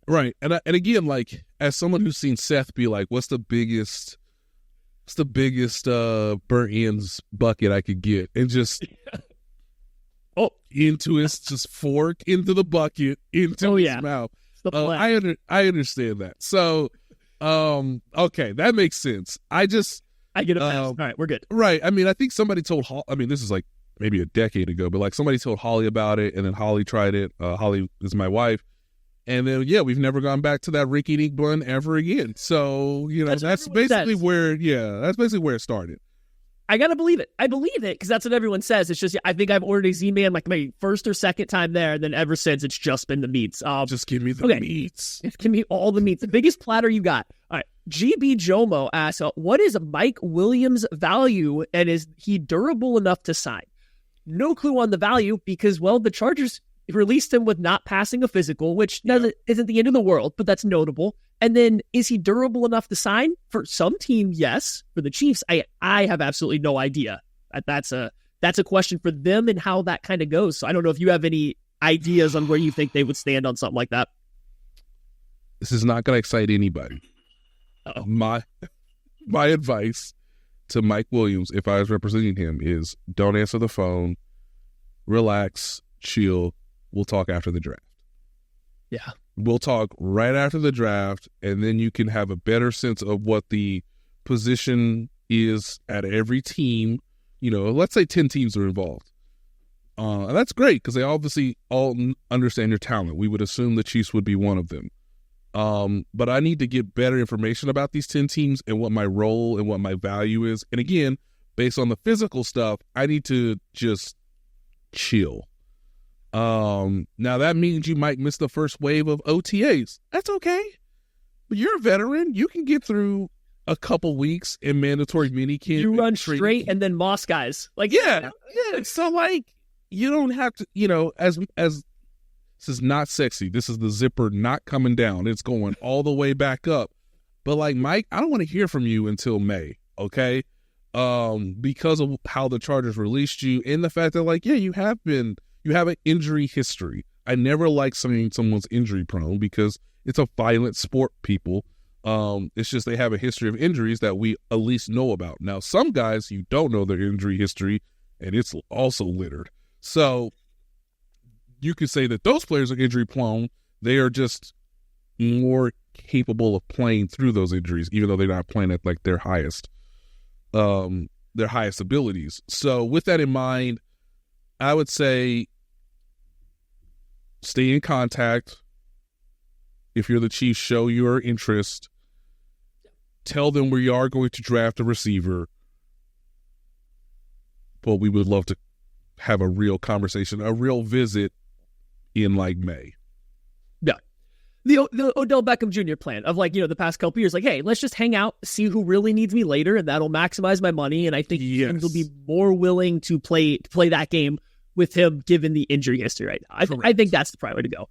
Right. And again, like, as someone who's seen Seth be like, what's the biggest burnt ends bucket I could get, and just into his just fork into the bucket into his mouth. I understand that. So okay, that makes sense. I get a pass. All right, we're good. Right. I mean, I think somebody told this is like maybe a decade ago, but like somebody told Holly about it, and then Holly tried it. Holly is my wife. And then, we've never gone back to that rinky-dink bun ever again. So, that's basically where it started. I got to believe it. I believe it because that's what everyone says. It's just, I think I've ordered a Z-Man like maybe first or second time there. And then ever since, it's just been the meats. Just give me the meats. Give me all the meats. The biggest platter you got. All right. GB Jomo asks, what is Mike Williams' value and is he durable enough to sign? No clue on the value because, the Chargers released him with not passing a physical, which isn't the end of the world, but that's notable. And then, is he durable enough to sign? For some team, yes. For the Chiefs, I have absolutely no idea. That's a question for them and how that kind of goes. So I don't know if you have any ideas on where you think they would stand on something like that. This is not going to excite anybody. Uh-oh. My advice to Mike Williams, if I was representing him, is don't answer the phone, relax, chill. We'll talk after the draft. Yeah. We'll talk right after the draft, and then you can have a better sense of what the position is at every team. Let's say 10 teams are involved. And that's great because they obviously all understand your talent. We would assume the Chiefs would be one of them. But I need to get better information about these 10 teams and what my role and what my value is. And again, based on the physical stuff, I need to just chill. Now that means you might miss the first wave of OTAs. That's okay. But you're a veteran. You can get through a couple weeks in mandatory minicamp. You run straight and then Moss guys. Yeah. So you don't have to, as this is not sexy. This is the zipper not coming down. It's going all the way back up. But Mike, I don't want to hear from you until May. Okay. Because of how the Chargers released you and the fact that you have an injury history. I never like saying someone's injury prone because it's a violent sport, people. It's just they have a history of injuries that we at least know about. Now, some guys, you don't know their injury history, and it's also littered. So you could say that those players are injury prone. They are just more capable of playing through those injuries, even though they're not playing at their highest abilities. So with that in mind, I would say stay in contact. If you're the Chiefs, show your interest. Tell them we are going to draft a receiver. But we would love to have a real conversation, a real visit in May. Yeah. The Odell Beckham Jr. plan of the past couple years, hey, let's just hang out, see who really needs me later, and that'll maximize my money. And I think teams will be more willing to play that game with him given the injury history right now. I think that's the prime way to go.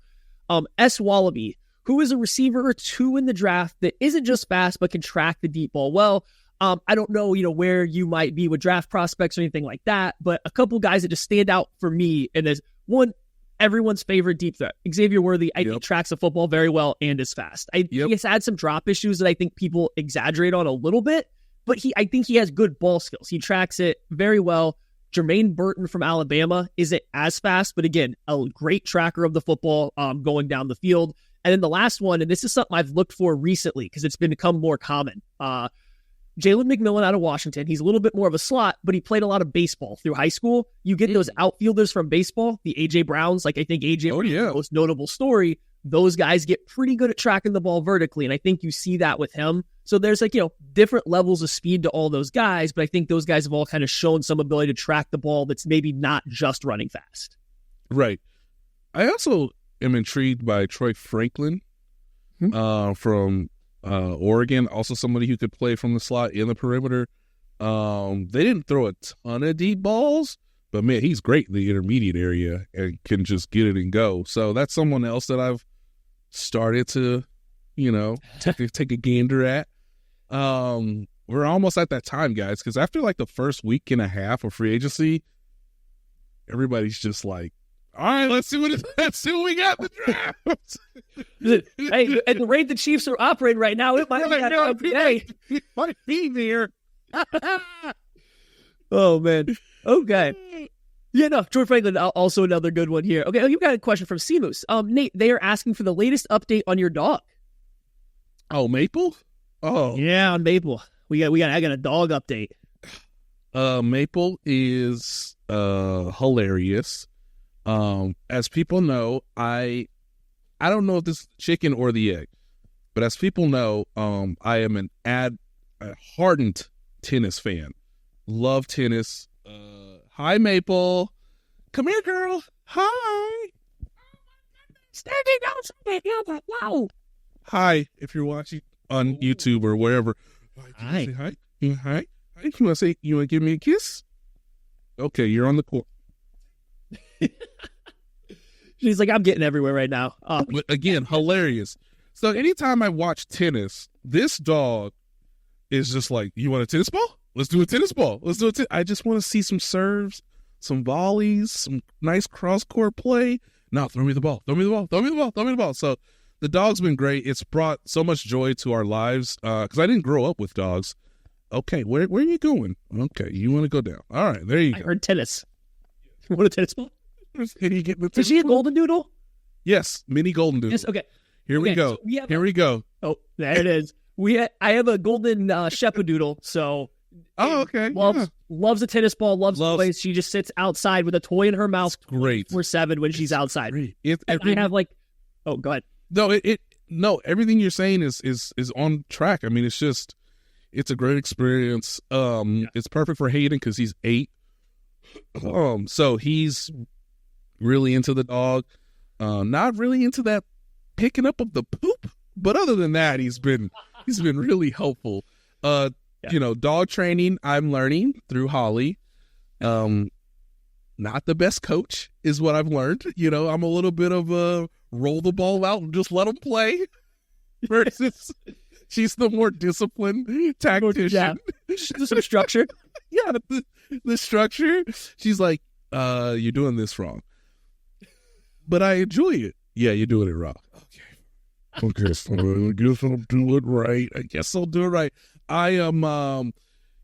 S. Wallaby, who is a receiver or two in the draft that isn't just fast but can track the deep ball well. I don't know, where you might be with draft prospects or anything like that, but a couple guys that just stand out for me, and there's one, everyone's favorite deep threat, Xavier Worthy. I think tracks the football very well and is fast. He has had some drop issues that I think people exaggerate on a little bit, but I think he has good ball skills. He tracks it very well. Jermaine Burton from Alabama isn't as fast, but again, a great tracker of the football going down the field. And then the last one, and this is something I've looked for recently because it's become more common. Jalen McMillan out of Washington. He's a little bit more of a slot, but he played a lot of baseball through high school. You get those outfielders from baseball, the A.J. Browns, like I think A.J. Brown is the most notable story. Those guys get pretty good at tracking the ball vertically, and I think you see that with him. So there's different levels of speed to all those guys, but I think those guys have all kind of shown some ability to track the ball that's maybe not just running fast. Right. I also am intrigued by Troy Franklin from Oregon, also somebody who could play from the slot in the perimeter. They didn't throw a ton of deep balls, but man, he's great in the intermediate area and can just get it and go. So that's someone else that I've started to, take a gander at. We're almost at that time, guys, because after like the first week and a half of free agency, everybody's just like, all right, let's see what we got in the draft. Hey, at the rate the Chiefs are operating right now, it might be there. Oh, man. Okay. Yeah, no, Troy Franklin, also another good one here. Okay, you've got a question from Seamus. Nate, they are asking for the latest update on your dog. Oh, Maple? Oh. Yeah, on Maple. I got a dog update. Maple is hilarious. As people know, I don't know if this is the chicken or the egg, but as people know, I am a hardened tennis fan. Love tennis. Hi, Maple. Come here, girl. Hi. Wow. Hi, if you're watching on YouTube or wherever. Hi. Say hi. Hi. You want to give me a kiss? Okay, you're on the court. She's like, I'm getting everywhere right now. But again, hilarious. So anytime I watch tennis, this dog is just like, you want a tennis ball? Let's do a tennis ball. I just want to see some serves, some volleys, some nice cross-court play. No, throw me the ball. So the dog's been great. It's brought so much joy to our lives because I didn't grow up with dogs. Okay, where are you going? Okay, you want to go down. All right, there you go. I heard tennis. You want a tennis ball? Is she a golden doodle? Yes, mini golden doodle. Yes, okay. Here we go. So Here we go. Oh, there it is. I have a golden shepadoodle, so okay. Loves a tennis ball, loves the place. She just sits outside with a toy in her mouth. Great. 24/7 when she's outside. Great. I have go ahead. No, everything you're saying is on track. I mean, it's a great experience. It's perfect for Hayden because he's 8. So he's really into the dog. Not really into that picking up of the poop, but other than that, he's been really helpful. Dog training I'm learning through Holly. Not the best coach is what I've learned. I'm a little bit of a roll the ball out and just let them play versus she's the more disciplined tactician. Yeah. Some structure. Yeah, the structure. She's like, you're doing this wrong. But I enjoy it. Yeah, you're doing it wrong. Okay, so I guess I'll do it right. I am, I'm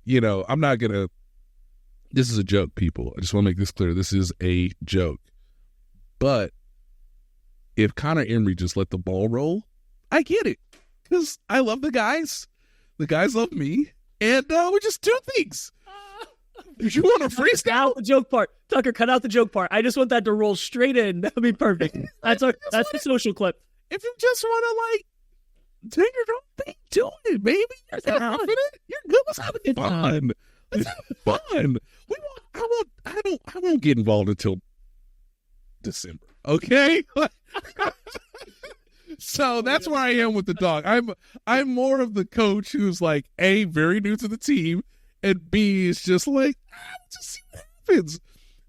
not going to, this is a joke, people. I just want to make this clear. This is a joke. But if Connor Emery just let the ball roll, I get it. Because I love the guys. The guys love me. And we just do things. You want to freestyle? Cut out the joke part. Tucker, cut out the joke part. I just want that to roll straight in. That would be perfect. That's the social clip. If you just want to, take your own thing, do it, baby. You're confident. You're good. Let's have fun. Let's have fun. I won't get involved until December. Okay? So that's where I am with the dog. I'm more of the coach who's like, A, very new to the team, and B, is just like, just see what happens.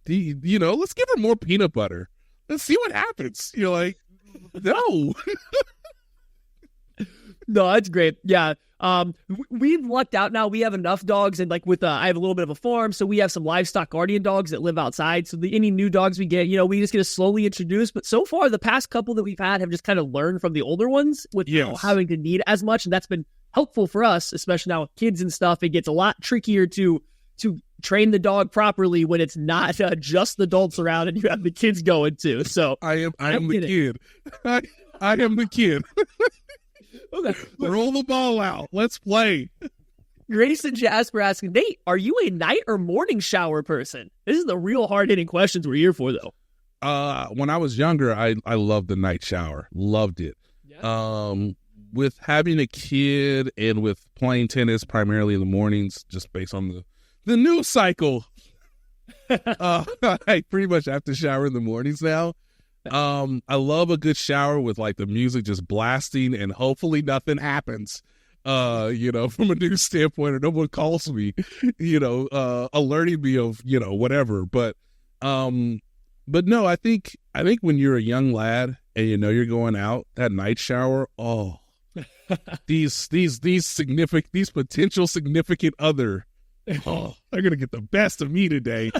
Let's give her more peanut butter. Let's see what happens. You're like, no. No, that's great. Yeah. We've lucked out now. We have enough dogs, and I have a little bit of a farm, so we have some livestock guardian dogs that live outside. So any new dogs we get, we just get to slowly introduce. But so far, the past couple that we've had have just kind of learned from the older ones without having to need as much, and that's been helpful for us, especially now with kids and stuff. It gets a lot trickier to train the dog properly when it's not just the adults around and you have the kids going too. So I am the kid. I am the kid. Okay. Roll the ball out. Let's play. Grayson Jasper asking, Nate, are you a night or morning shower person? This is the real hard-hitting questions we're here for, though. When I was younger, I loved the night shower. Loved it. Yeah. With having a kid and with playing tennis primarily in the mornings, just based on the news cycle, I pretty much have to shower in the mornings now. I love a good shower with like the music just blasting and hopefully nothing happens, from a news standpoint, or no one calls me, alerting me of, whatever. But no, I think when you're a young lad and you're going out, that night shower, these potential significant other, they're gonna get the best of me today.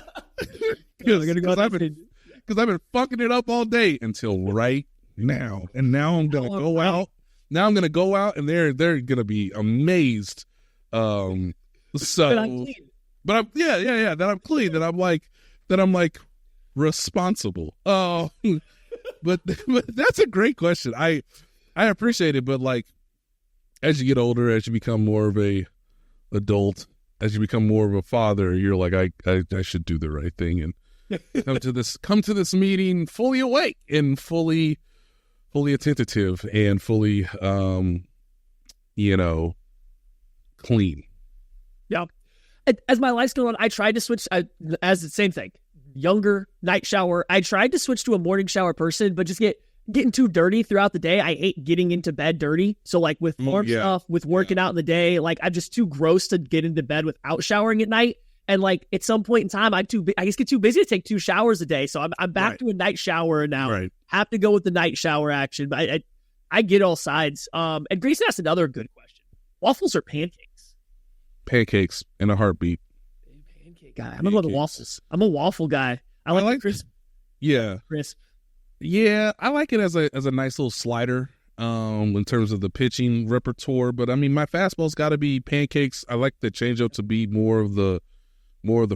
Because I've been fucking it up all day until right now. And now I'm going to go out. Now I'm going to go out and they're going to be amazed. But I'm clean. That I'm clean. That I'm like responsible. Oh, but that's a great question. I appreciate it. But like, as you get older, as you become more of a adult, as you become more of a father, you're like, I should do the right thing. And come to this meeting fully awake and fully attentive and fully clean. Yeah. As my life's going on, I tried to switch as the same thing. Younger night shower. I tried to switch to a morning shower person, but just getting too dirty throughout the day. I hate getting into bed dirty. So like with farm stuff, with working out in the day, like I'm just too gross to get into bed without showering at night. And like at some point in time, I just get too busy to take 2 showers a day. So I'm back to a night shower now. Right. Have to go with the night shower action. But I get all sides. And Grayson asked another good question. Waffles or pancakes? Pancakes in a heartbeat. Pancake guy. I'm going to go with waffles. I'm a waffle guy. I like crisp. Yeah. Crisp. Yeah. I like it as a nice little slider in terms of the pitching repertoire. But I mean, my fastball's got to be pancakes. I like the changeup to be more of the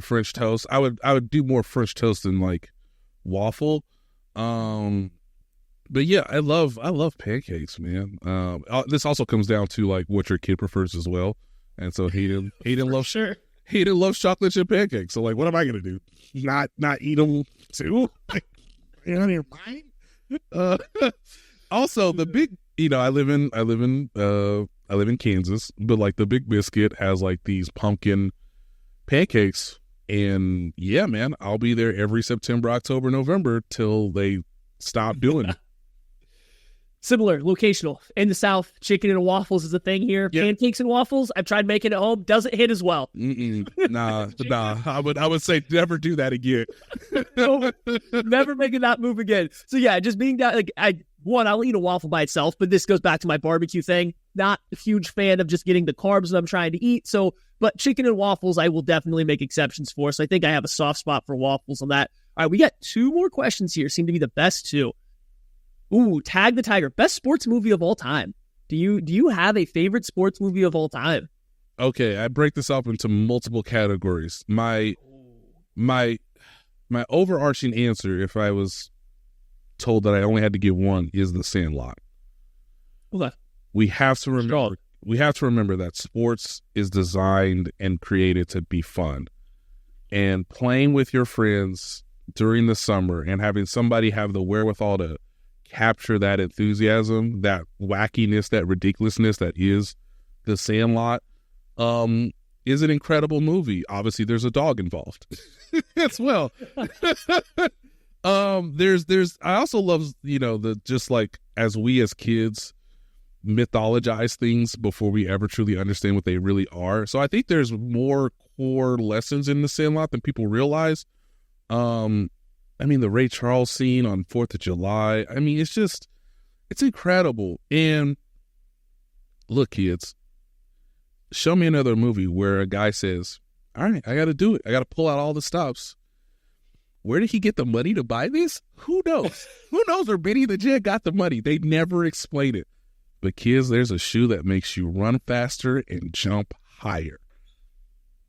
French toast. I would do more French toast than like waffle. But yeah, I love pancakes, man. This also comes down to like what your kid prefers as well. And so Hayden loves chocolate chip pancakes. So like, what am I gonna do? Not eat them too? Like, you out of your mind? Also, the big, I live in Kansas, but like the Big Biscuit has like these pumpkin pancakes, and yeah, man, I'll be there every September, October, November till they stop doing it. Similar, locational. In the South, chicken and waffles is a thing here. Yep. Pancakes and waffles, I've tried making it at home. Doesn't hit as well. Nah. I would say never do that again. No, never making that move again. So yeah, just being down, like I'll eat a waffle by itself, but this goes back to my barbecue thing. Not a huge fan of just getting the carbs that I'm trying to eat. So, but chicken and waffles, I will definitely make exceptions for. So I think I have a soft spot for waffles on that. All right, we got 2 more questions here. Seem to be the best 2. Ooh, Tag the Tiger. Best sports movie of all time. Do you have a favorite sports movie of all time? Okay, I break this up into multiple categories. My overarching answer, if I was told that I only had to give one, is The Sandlot. Okay. We have to remember that sports is designed and created to be fun. And playing with your friends during the summer and having somebody have the wherewithal to capture that enthusiasm, that wackiness, that ridiculousness that is The Sandlot, is an incredible movie. Obviously, there's a dog involved as well. I also love, just like as we as kids mythologize things before we ever truly understand what they really are. So I think there's more core lessons in The Sandlot than people realize. The Ray Charles scene on 4th of July. I mean, it's incredible. And look, kids, show me another movie where a guy says, all right, I got to do it. I got to pull out all the stops. Where did he get the money to buy this? Who knows? Who knows where Benny the Jet got the money? They never explain it. But kids, there's a shoe that makes you run faster and jump higher.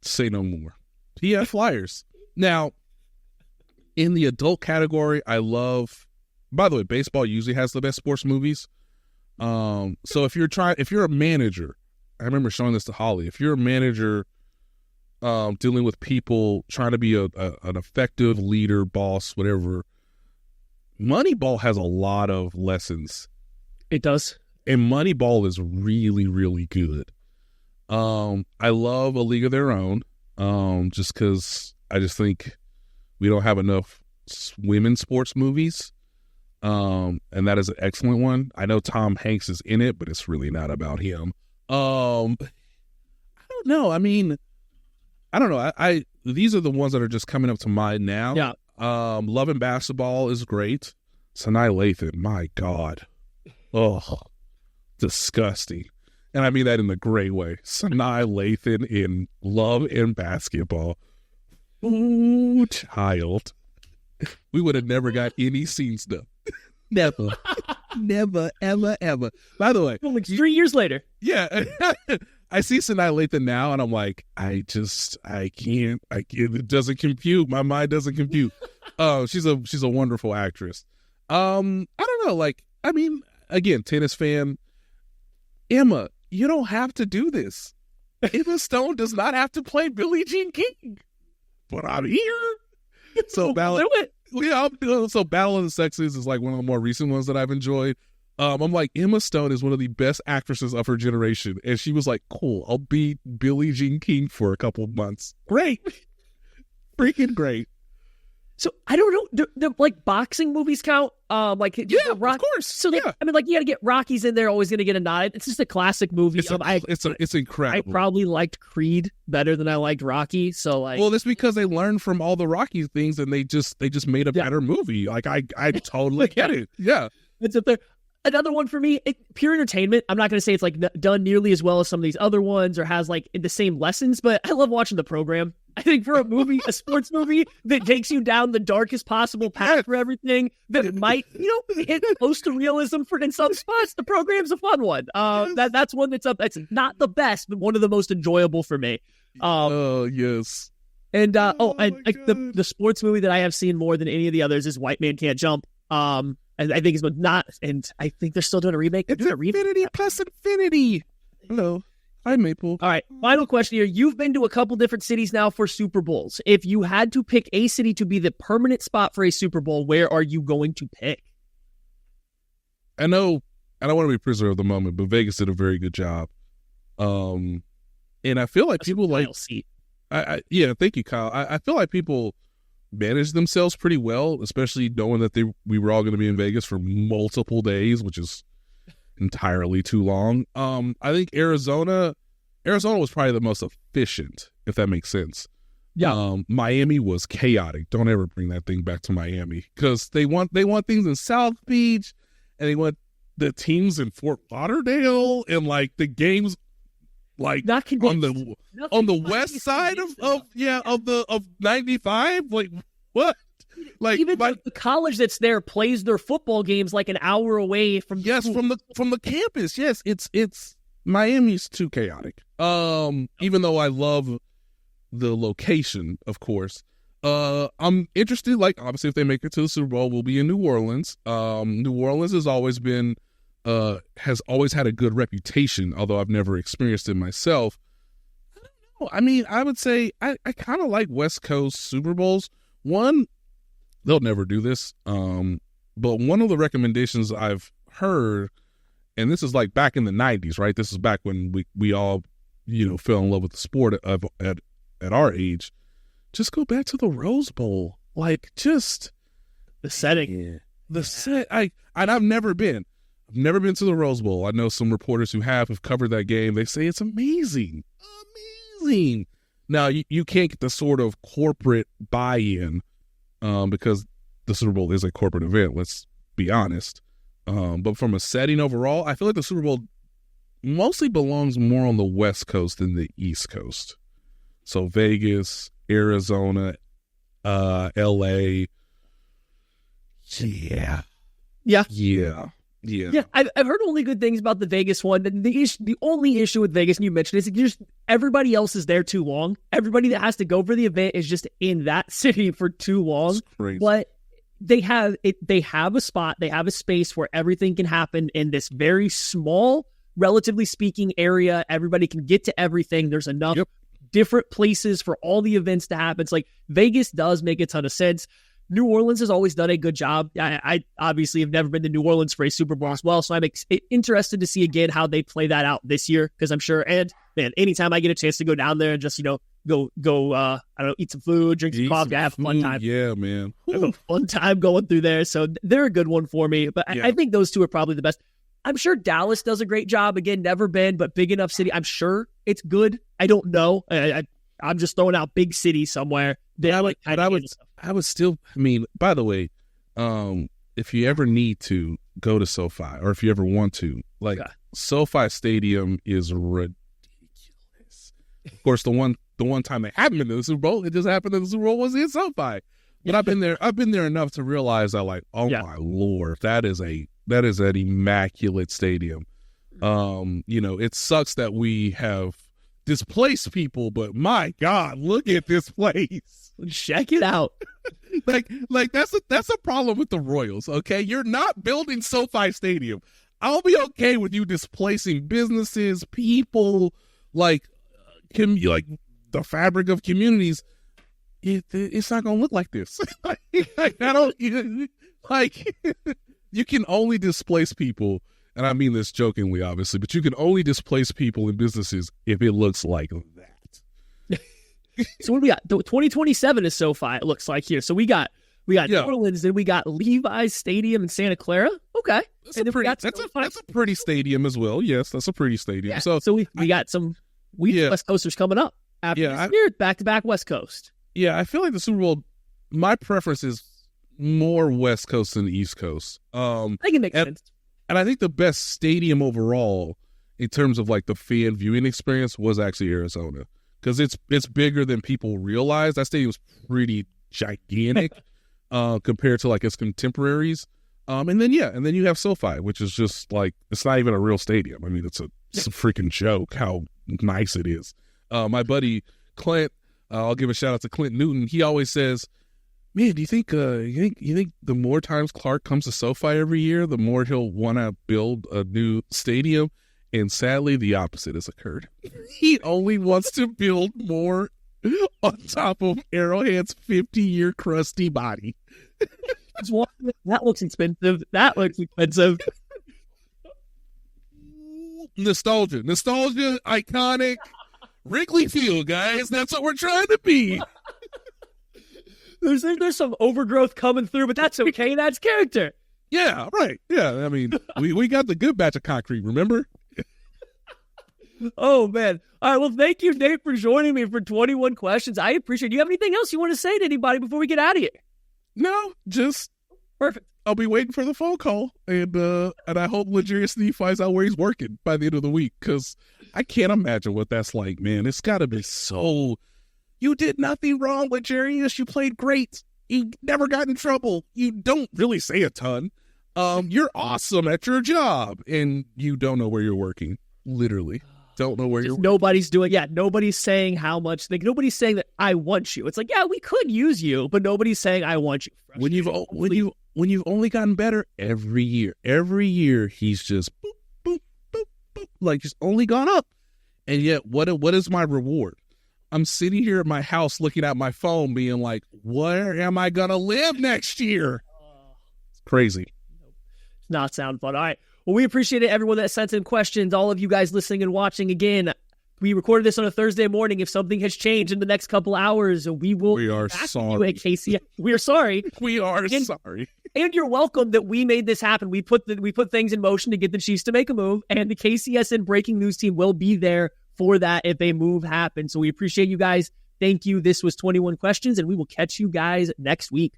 Say no more. PF Flyers. Now, in the adult category, I love, by the way, baseball usually has the best sports movies. So if you're a manager, I remember showing this to Holly, if you're a manager dealing with people, trying to be an effective leader, boss, whatever, Moneyball has a lot of lessons. It does. And Moneyball is really, really good. I love A League of Their Own, just because I just think we don't have enough women's sports movies, and that is an excellent one. I know Tom Hanks is in it, but it's really not about him. I don't know. I mean, I don't know. I these are the ones that are just coming up to mind now. Yeah. Love and Basketball is great. Sanaa Lathan, my God. Oh, disgusting. And I mean that in a great way. Sanaa Lathan in Love and Basketball. Ooh, child. We would have never got any scenes done. Never. Never, ever, ever. By the way. Like 3 years later. Yeah. I see Sanaa Lathan now, and I'm like, I can't. It doesn't compute. My mind doesn't compute. She's a wonderful actress. I don't know. Like, I mean, again, tennis fan. Emma, you don't have to do this. Emma Stone does not have to play Billie Jean King. But I'm here. So Battle. So Battle of the Sexes is like one of the more recent ones that I've enjoyed. I'm like, Emma Stone is one of the best actresses of her generation. And she was like, cool, I'll be Billie Jean King for a couple of months. Great. Freaking great. So I don't know. The like boxing movies count. Of course. So I mean, like you got to get Rocky's in there. Always going to get a nod. It's just a classic movie. It's incredible. I probably liked Creed better than I liked Rocky. So like, well, that's because they learned from all the Rocky things and they just made a better movie. Like I totally get it. Yeah. It's up there. Another one for me, pure entertainment. I'm not going to say it's like done nearly as well as some of these other ones or has like the same lessons, but I love watching The Program. I think for a movie, a sports movie that takes you down the darkest possible path for everything, that might, hit close to realism in some spots, The Program's a fun one. That's one that's up. That's not the best, but one of the most enjoyable for me. Yes. And the sports movie that I have seen more than any of the others is White Man Can't Jump. I think it's not, and I think they're still doing a remake. It's Infinity plus Infinity. Hello. Hi, Maple. All right, final question here. You've been to a couple different cities now for Super Bowls. If you had to pick a city to be the permanent spot for a Super Bowl, where are you going to pick? I know, I don't want to be a prisoner of the moment, but Vegas did a very good job. And I feel like people like... Yeah, thank you, Kyle. I feel like people managed themselves pretty well, especially knowing that we were all going to be in Vegas for multiple days, which is entirely too long. I think Arizona was probably the most efficient, if that makes sense. Yeah. Miami was chaotic. Don't ever bring that thing back to Miami because they want things in South Beach and they want the teams in Fort Lauderdale and like the games like on the west side of 95. Like what? Like even the college that's there plays their football games like an hour away from from the campus. Yes, it's Miami's too chaotic. Even though I love the location, of course. I'm interested, like obviously if they make it to the Super Bowl, we'll be in New Orleans. New Orleans has always had a good reputation, although I've never experienced it myself. I don't know. I mean, I would say I kind of like West Coast Super Bowls. One, they'll never do this, but one of the recommendations I've heard, and this is like back in the 90s, right? This is back when we all, fell in love with the sport at our age. Just go back to the Rose Bowl. Like, just the setting. Yeah. The set. I've never been. I've never been to the Rose Bowl. I know some reporters who have covered that game. They say it's amazing. Amazing. Now, you can't get the sort of corporate buy-in because the Super Bowl is a corporate event, let's be honest. But from a setting overall, I feel like the Super Bowl mostly belongs more on the West Coast than the East Coast. So Vegas, Arizona, LA. Yeah. Yeah, I've heard only good things about the Vegas one. The only issue with Vegas, and you mentioned, is just everybody else is there too long. Everybody that has to go for the event is just in that city for too long. But they have a spot, they have a space where everything can happen in this very small, relatively speaking, area. Everybody can get to everything. There's enough different places for all the events to happen. It's like Vegas does make a ton of sense. New Orleans has always done a good job. I obviously have never been to New Orleans for a Super Bowl as well, so I'm interested to see again how they play that out this year, because I'm sure, and man, anytime I get a chance to go down there and just, go, I don't know, eat some food, drink some coffee, I have a fun time. Yeah, man. I have a fun time going through there, so they're a good one for me, but I think those two are probably the best. I'm sure Dallas does a great job. Again, never been, but big enough city. I'm sure it's good. I don't know. I'm just throwing out big city somewhere. I would still, by the way, if you ever need to go to SoFi, or if you ever want to, SoFi Stadium is ridiculous. Of course, the one time they haven't been to the Super Bowl, it just happened that the Super Bowl was in SoFi. But I've been there enough to realize that, my Lord, that is an immaculate stadium. It sucks that we have displaced people, but my God, look at this place. Check it out. That's a problem with the Royals, okay? You're not building SoFi Stadium. I'll be okay with you displacing businesses, people, the fabric of communities. It's not gonna look like this. You can only displace people, and I mean this jokingly, obviously, but you can only displace people and businesses if it looks like that. So what do we got? 2027 is SoFi, it looks like here. So we got New Orleans, then we got Levi's Stadium in Santa Clara. Okay. That's a pretty stadium as well. Yes, that's a pretty stadium. Yeah. So we got some West Coasters coming up after this year, back-to-back West Coast. Yeah, I feel like the Super Bowl, my preference is more West Coast than East Coast. I think it makes sense. And I think the best stadium overall in terms of the fan viewing experience was actually Arizona, because it's bigger than people realize. That stadium's pretty gigantic compared to its contemporaries. And then you have SoFi, which is just it's not even a real stadium. It's a freaking joke how nice it is. My buddy Clint, I'll give a shout out to Clint Newton. He always says, "Man, do you think the more times Clark comes to SoFi every year, the more he'll want to build a new stadium?" And sadly, the opposite has occurred. He only wants to build more on top of Arrowhead's 50-year crusty body. That looks expensive. Nostalgia, iconic. Wrigley Field, guys. That's what we're trying to be. There's some overgrowth coming through, but that's okay. That's character. Yeah, right. Yeah, we got the good batch of concrete, remember? Oh, man. All right, well, thank you, Nate, for joining me for 21 questions. I appreciate it. Do you have anything else you want to say to anybody before we get out of here? No, just perfect. I'll be waiting for the phone call, and I hope L'Jarius Sneed finds out where he's working by the end of the week, because I can't imagine what that's like, man. It's got to be so... You did nothing wrong, L'Jarius. You played great. You never got in trouble. You don't really say a ton. You're awesome at your job, and you don't know where you're working. Literally. Don't know where you're working. Nobody's doing... Yeah, nobody's saying how much... Nobody's saying that I want you. It's we could use you, but nobody's saying I want you. When you've only gotten better every year, he's just boop, boop, boop, boop, just only gone up. And yet, what is my reward? I'm sitting here at my house looking at my phone being like, where am I going to live next year? It's crazy. It's not sound fun. All right. Well, we appreciate it, everyone that sent in questions, all of you guys listening and watching. Again, we recorded this on a Thursday morning. If something has changed in the next couple hours, we are sorry. We are sorry. We are sorry. And you're welcome that we made this happen. We put things in motion to get the Chiefs to make a move, and the KCSN breaking news team will be there for that if a move happens. So we appreciate you guys. Thank you. This was 21 questions, and we will catch you guys next week.